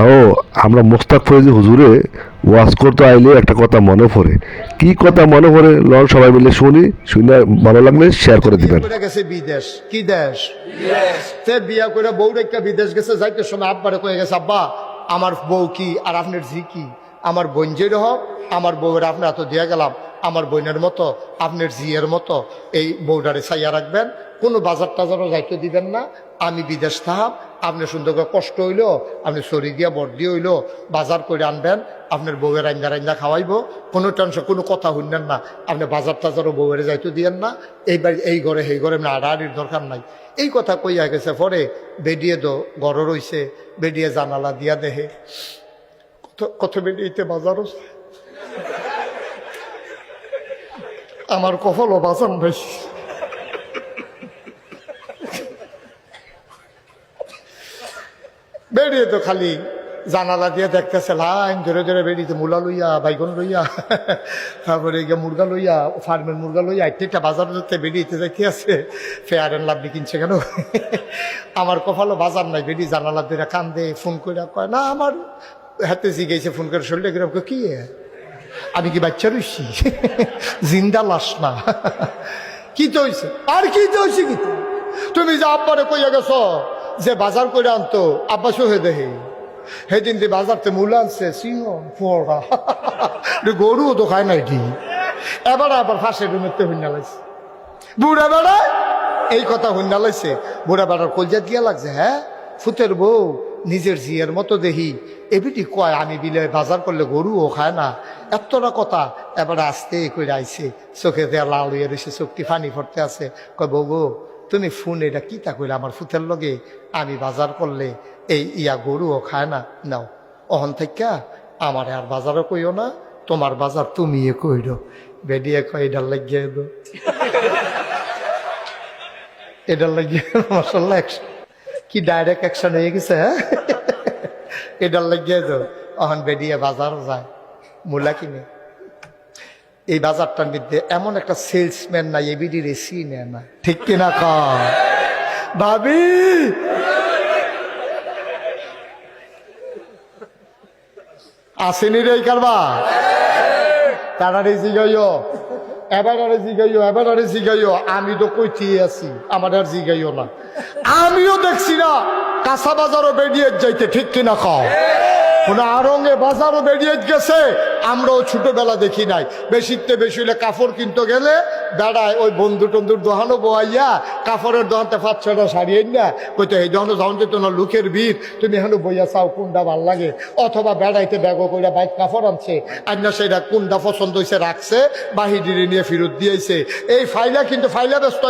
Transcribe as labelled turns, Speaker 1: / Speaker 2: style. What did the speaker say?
Speaker 1: ও আমরা মোস্তাক ফৈজি হুজুরে ওয়াজ করতে আইলে একটা কথা মনে পড়ে। কি কথা মনে পড়ে লন সবাই মিলে শুনি, শুনে ভালো লাগলে শেয়ার করে দিবেন।
Speaker 2: গেছে বিদেশ, কি দেশ? সে বিয়া করে বউ রেখা বিদেশ গেছে, যাইতে সময় আব্বারে কয়ে গেছে, আব্বা আমার বউ কি আর আপনার ঝি কি? আমার বোন যে হোক, আমার বউয়ের আপনার এত দিয়া গেলাম, আমার বোনের মতো আপনার জিয়ের মতো এই বউটারে ছাইয়া রাখবেন, কোনো বাজার টাজারও যাইতে দিবেন না। আমি বিদেশ থাকাম, আপনি সুন্দর করে কষ্ট হইলো, আপনি সরি গিয়া বর্দি হইলো বাজার করে আনবেন, আপনার বউয়ের আইন্দা রাইন্দা খাওয়াইবো, কোনো টেনশন, কোনো কথা শুনবেন না। আপনি বাজার টাজারও বউয়ের যাইতে দিয়েন না, এইবার এই ঘরে সেই ঘরে আড়াআড়ির দরকার নাই। এই কথা কইয়া গেছে। পরে বেডিয়ে দো ঘর রইছে, বেডিয়ে জানালা দিয়া দেহে কত বেডিয়েতে বাজার আমার কফলও বাঁচান বেশি। বেরিয়ে তো খালি জানালা দিয়ে দেখতেছে লাইন ধরে ধরে বেরিয়েছে, মূলা লইয়া, বাইগন লইয়া, তারপরে গিয়ে মুরগা লইয়া, ফার্মের মুরগা লইয়া, একটা বাজার ধরতে বেরিয়েতে যাইতে আছে। ফেয়ার অ্যান্ড লাভলি কিনছে কেন? আমার কপালও বাজার নাই। বেরিয়ে জানালা দিয়ে কান্দে, ফোন করে কয় না আমার হাতে জিগেছে, ফোন করে শরীরটা কিরকম, কি আমি কি বাচ্চা রইছি? জিন্দা লাশ না। কি তো হয়েছে? আর কি তো হয়েছে? কি তুমি যে আব্বারে কইয়া গেছো যে বাজার করে আনতো, আব্বা সহে দেহে সেদিন যে বাজারতে মূল আনছে সিংহ পোড়া গরুও তো খায় নাই ঠিক। এবার আবার ফাঁসের রুমেতে হইনা লাগছে বুড়া বেড়া, এই কথা হইনা লাগছে। বুড়া বেড়ার কলজা দিয়া লাগছে, হ্যাঁ ফুতের বউ নিজের জিয়ের মতো দেহি, এবিটি কয় আমি বিলে বাজার করলে গরুও খায় না, এতটা কথা। এবার আসতে করে আইছে, চোখে দেয়া লাল হইয়া রয়েছে, চোখটি ফানি ফরতে আছে। কয় বউ গো তুমি ফোন এটা কি তা কইলে আমার ফুতের লগে আমি বাজার করলে এই ইয়া গরুও খায় না, নাও অহন থেকে আমার আর বাজারও কইও না, তোমার বাজার তুমি কইরো। বেডিয়ে কয় এটার লাগিয়ে দো, এটার লাগিয়ে মাসাল্লাহ অ্যাকশন, কি ডাইরেক্ট অ্যাকশন হয়ে গেছে। হ্যাঁ এটার লাগিয়ে দো। অহন বেডিয়ে বাজারও যায়, মূলা কিনে। এই বাজারটার মধ্যে এমন একটা সেলসম্যান নাই এবিডি রেসি নেয় না, ঠিক কিনা কয় ভাবি? আসেনি রে কারবা, তারারে জিগাইও, এবারে জিগাইও, এবারে জিগাইও। আমি তো কইতে আছি, আমার আর জিগাইও না। আমিও দেখছি না কাঁচা বাজারও বেরিয়ে যাইতে, ঠিক কিনা কও? আরঙ্গে বাজারও বেরিয়ে গেছে, আমরাও ছোটবেলা দেখি নাই। বেশিতে বেশি হলে কাপড় কিনতে গেলে বেড়ায় ওই বন্ধু টন্ধুর দোকানও বোয়াইয়া কাপড়ের দোকানটা 5-6টা শাড়ি না কইতে এই দোকানে যখন যেত না লোকের ভিড়, তুমি এখন বইয়া চাও কোনটা ভাল লাগে, অথবা বেড়াইতে ব্যাগও করে বাইক কাপড় আনছে আর না সেটা কোনটা পছন্দ হয়েছে রাখছে, বাহিরে নিয়ে ফেরত দিয়েছে। এই ফাইলা কিন্তু ফাইলা ব্যস্ত